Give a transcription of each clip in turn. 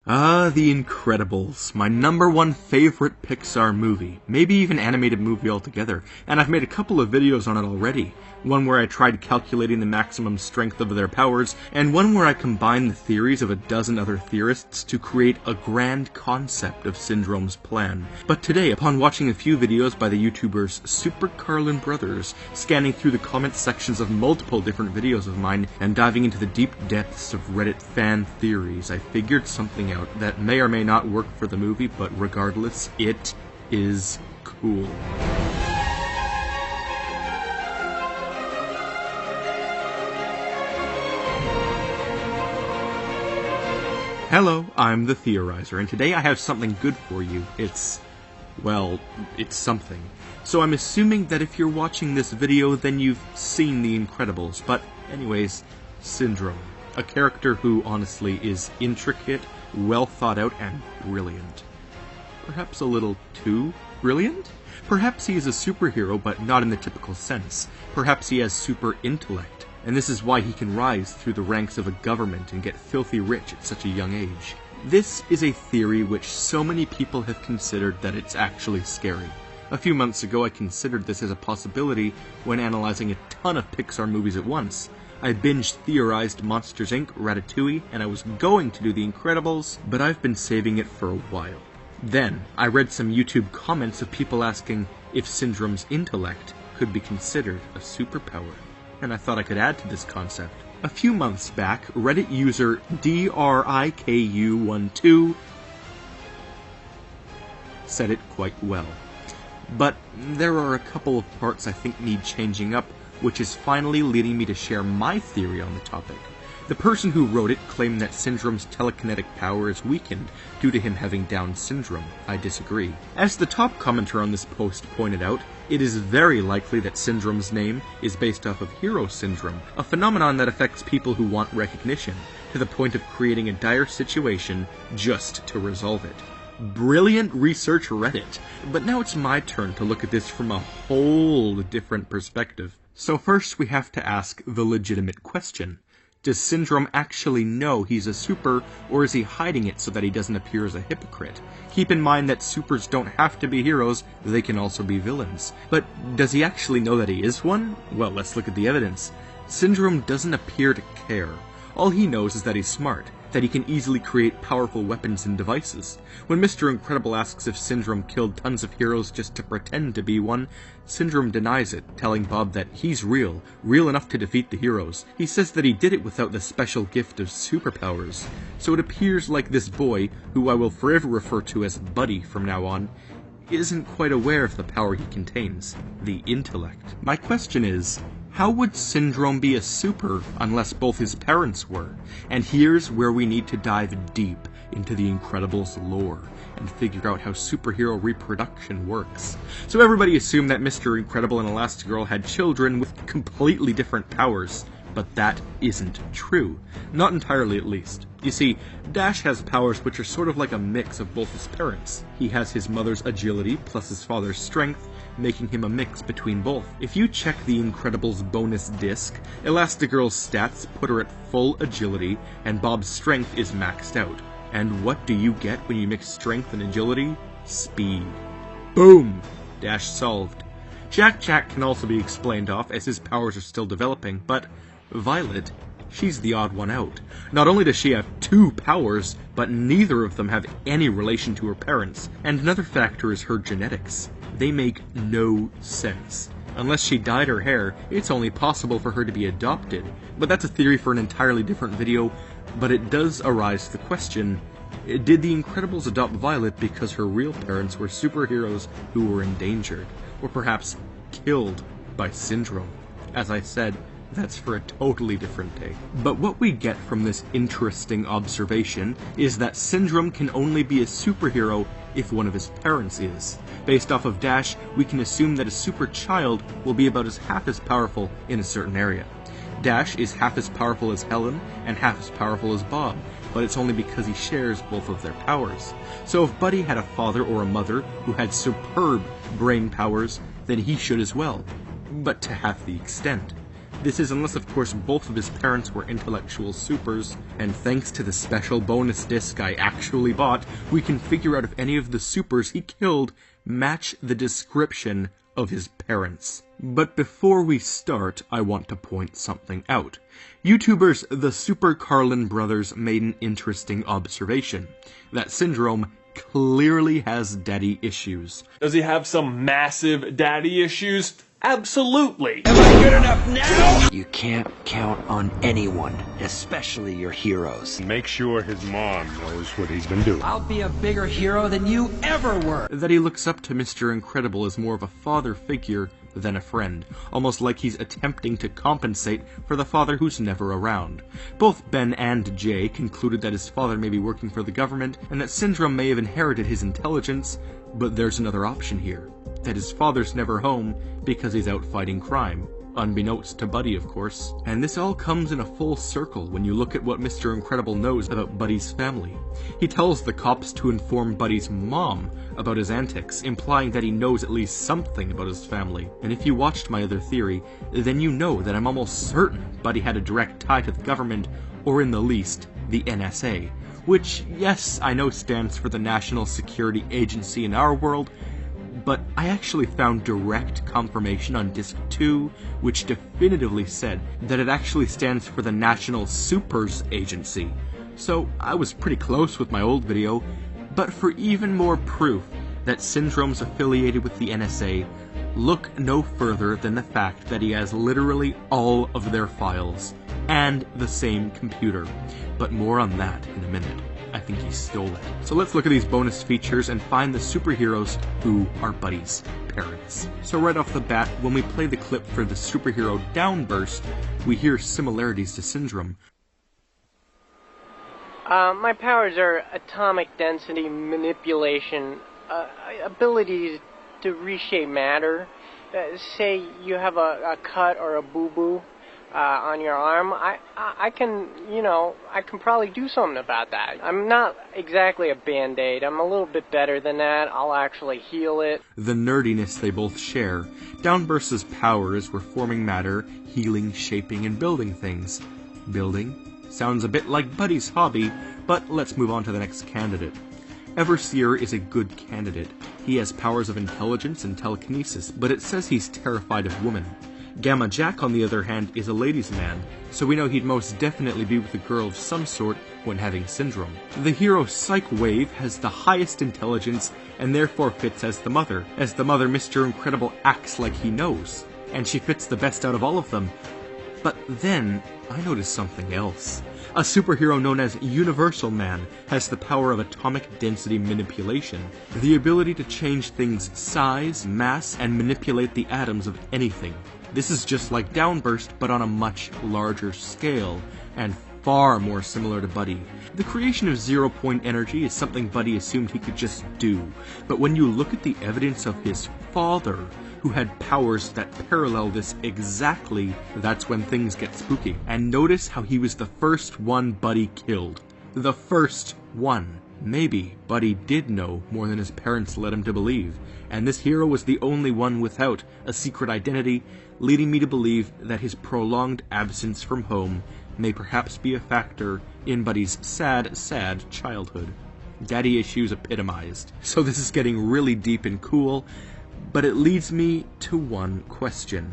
The Incredibles, my #1 favorite Pixar movie, maybe even animated movie altogether, and I've made a couple of videos on it already. One where I tried calculating the maximum strength of their powers, and one where I combined the theories of a dozen other theorists to create a grand concept of Syndrome's plan. But today, upon watching a few videos by the YouTubers Super Carlin Brothers, scanning through the comment sections of multiple different videos of mine, and diving into the deep depths of Reddit fan theories, I figured something out that may or may not work for the movie, but regardless, it is cool. Hello, I'm the Theorizer, and today I have something good for you. It's something. So I'm assuming that if you're watching this video, then you've seen The Incredibles, but anyways, Syndrome. A character who, honestly, is intricate, well thought out, and brilliant. Perhaps a little too brilliant? Perhaps he is a superhero, but not in the typical sense. Perhaps he has super intellect, and this is why he can rise through the ranks of a government and get filthy rich at such a young age. This is a theory which so many people have considered that it's actually scary. A few months ago I considered this as a possibility when analyzing a ton of Pixar movies at once. I binge-theorized Monsters, Inc., Ratatouille, and I was going to do The Incredibles, but I've been saving it for a while. Then, I read some YouTube comments of people asking if Syndrome's intellect could be considered a superpower, and I thought I could add to this concept. A few months back, Reddit user DRIKU12 said it quite well. But there are a couple of parts I think need changing up, which is finally leading me to share my theory on the topic. The person who wrote it claimed that Syndrome's telekinetic power is weakened due to him having Down syndrome. I disagree. As the top commenter on this post pointed out, it is very likely that Syndrome's name is based off of hero syndrome, a phenomenon that affects people who want recognition, to the point of creating a dire situation just to resolve it. Brilliant research, Reddit. But now it's my turn to look at this from a whole different perspective. So first we have to ask the legitimate question. Does Syndrome actually know he's a super, or is he hiding it so that he doesn't appear as a hypocrite? Keep in mind that supers don't have to be heroes, they can also be villains. But does he actually know that he is one? Well, let's look at the evidence. Syndrome doesn't appear to care. All he knows is that he's smart, that he can easily create powerful weapons and devices. When Mr. Incredible asks if Syndrome killed tons of heroes just to pretend to be one, Syndrome denies it, telling Bob that he's real enough to defeat the heroes. He says that he did it without the special gift of superpowers. So it appears like this boy, who I will forever refer to as Buddy from now on, isn't quite aware of the power he contains, the intellect. My question is, how would Syndrome be a super unless both his parents were? And here's where we need to dive deep into the Incredibles lore and figure out how superhero reproduction works. So everybody assumed that Mr. Incredible and Elastigirl had children with completely different powers, but that isn't true. Not entirely, at least. You see, Dash has powers which are sort of like a mix of both his parents. He has his mother's agility plus his father's strength, making him a mix between both. If you check the Incredibles bonus disc, Elastigirl's stats put her at full agility, and Bob's strength is maxed out. And what do you get when you mix strength and agility? Speed. Boom! Dash solved. Jack can also be explained off as his powers are still developing, but Violet, she's the odd one out. Not only does she have 2 powers, but neither of them have any relation to her parents. And another factor is her genetics. They make no sense. Unless she dyed her hair, it's only possible for her to be adopted. But that's a theory for an entirely different video, but it does arise the question, did the Incredibles adopt Violet because her real parents were superheroes who were endangered, or perhaps killed by Syndrome? As I said, that's for a totally different day. But what we get from this interesting observation is that Syndrome can only be a superhero if one of his parents is. Based off of Dash, we can assume that a super child will be about half as powerful in a certain area. Dash is half as powerful as Helen and half as powerful as Bob, but it's only because he shares both of their powers. So if Buddy had a father or a mother who had superb brain powers, then he should as well, but to half the extent. This is unless, of course, both of his parents were intellectual supers, and thanks to the special bonus disc I actually bought, we can figure out if any of the supers he killed match the description of his parents. But before we start, I want to point something out. YouTubers the Super Carlin Brothers made an interesting observation, that Syndrome clearly has daddy issues. Does he have some massive daddy issues? Absolutely. Am I good enough now? You can't count on anyone, especially your heroes. Make sure his mom knows what he's been doing. I'll be a bigger hero than you ever were. That he looks up to Mr. Incredible as more of a father figure than a friend, almost like he's attempting to compensate for the father who's never around. Both Ben and Jay concluded that his father may be working for the government, and that Syndrome may have inherited his intelligence, but there's another option here, that his father's never home because he's out fighting crime. Unbeknownst to Buddy, of course. And this all comes in a full circle when you look at what Mr. Incredible knows about Buddy's family. He tells the cops to inform Buddy's mom about his antics, implying that he knows at least something about his family. And if you watched my other theory, then you know that I'm almost certain Buddy had a direct tie to the government, or in the least, the NSA. Which, yes, I know stands for the National Security Agency in our world, but I actually found direct confirmation on Disc 2, which definitively said that it actually stands for the National Supers Agency. So I was pretty close with my old video, but for even more proof that Syndrome's affiliated with the NSA, look no further than the fact that he has literally all of their files, and the same computer. But more on that in a minute. I think he stole it. So let's look at these bonus features and find the superheroes who are Buddy's parents. So right off the bat, when we play the clip for the superhero Downburst, we hear similarities to Syndrome. My powers are atomic density manipulation, ability to reshape matter. Say you have a cut or a boo-boo on your arm, I can, I can probably do something about that. I'm not exactly a Band-Aid. I'm a little bit better than that. I'll actually heal it. The nerdiness they both share. Downburst's powers were forming matter, healing, shaping, and building things. Building? Sounds a bit like Buddy's hobby, but let's move on to the next candidate. Everseer is a good candidate. He has powers of intelligence and telekinesis, but it says he's terrified of women. Gamma Jack, on the other hand, is a ladies' man, so we know he'd most definitely be with a girl of some sort when having Syndrome. The hero Psych Wave has the highest intelligence and therefore fits as the mother. As the mother, Mr. Incredible acts like he knows, and she fits the best out of all of them. But then, I noticed something else. A superhero known as Universal Man has the power of atomic density manipulation, the ability to change things' size, mass, and manipulate the atoms of anything. This is just like Downburst, but on a much larger scale, and far more similar to Buddy. The creation of zero-point energy is something Buddy assumed he could just do, but when you look at the evidence of his father, who had powers that parallel this exactly, that's when things get spooky. And notice how he was the first one Buddy killed. The first one. Maybe Buddy did know more than his parents led him to believe, and this hero was the only one without a secret identity, leading me to believe that his prolonged absence from home may perhaps be a factor in Buddy's sad, sad childhood. Daddy issues epitomized. So this is getting really deep and cool, but it leads me to one question.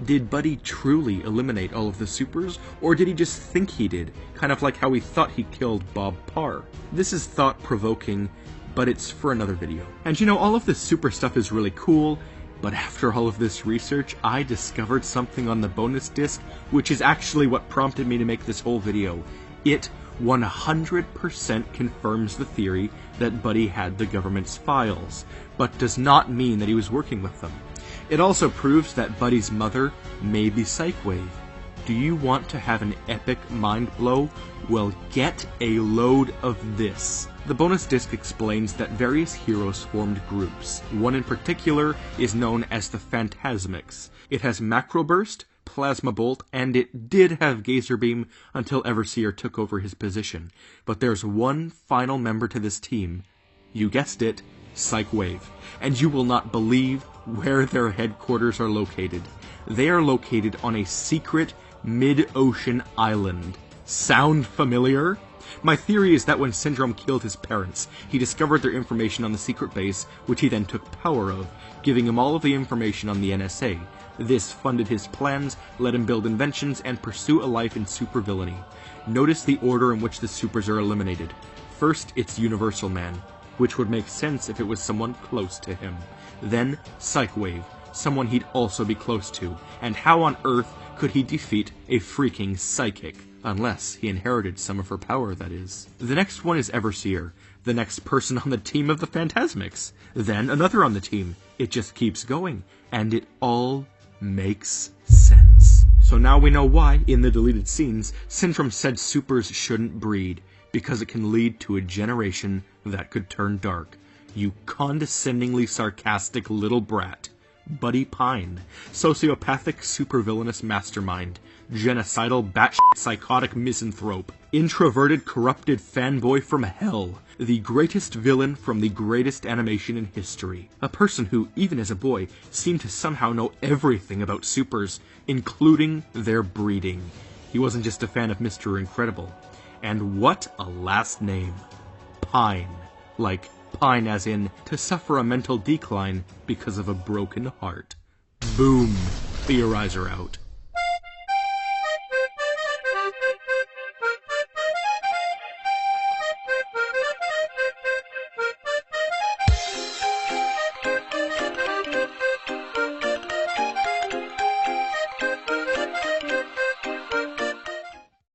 Did Buddy truly eliminate all of the supers, or did he just think he did, kind of like how he thought he killed Bob Parr? This is thought-provoking, but it's for another video. And all of this super stuff is really cool, but after all of this research, I discovered something on the bonus disc, which is actually what prompted me to make this whole video. It 100% confirms the theory that Buddy had the government's files, but does not mean that he was working with them. It also proves that Buddy's mother may be Psych Wave. Do you want to have an epic mind blow? Well, get a load of this. The bonus disc explains that various heroes formed groups. One in particular is known as the Phantasmics. It has Macroburst, Plasma Bolt, and it did have Gazer Beam until Everseer took over his position. But there's one final member to this team. You guessed it, Psych Wave. And you will not believe where their headquarters are located. They are located on a secret mid-ocean island. Sound familiar? My theory is that when Syndrome killed his parents, he discovered their information on the secret base, which he then took power of, giving him all of the information on the NSA. This funded his plans, let him build inventions, and pursue a life in supervillainy. Notice the order in which the supers are eliminated. First, it's Universal Man, which would make sense if it was someone close to him. Then, Psychwave, someone he'd also be close to. And how on earth could he defeat a freaking psychic? Unless he inherited some of her power, that is. The next one is Everseer, the next person on the team of the Phantasmics. Then another on the team. It just keeps going, and it all makes sense. So now we know why, in the deleted scenes, Syndrome said supers shouldn't breed, because it can lead to a generation that could turn dark. You condescendingly sarcastic little brat. Buddy Pine, sociopathic supervillainous mastermind, genocidal batshit psychotic misanthrope, introverted corrupted fanboy from hell, the greatest villain from the greatest animation in history. A person who, even as a boy, seemed to somehow know everything about supers, including their breeding. He wasn't just a fan of Mr. Incredible. And what a last name. Pine. Like pine as in to suffer a mental decline because of a broken heart. Boom. Theorizer out.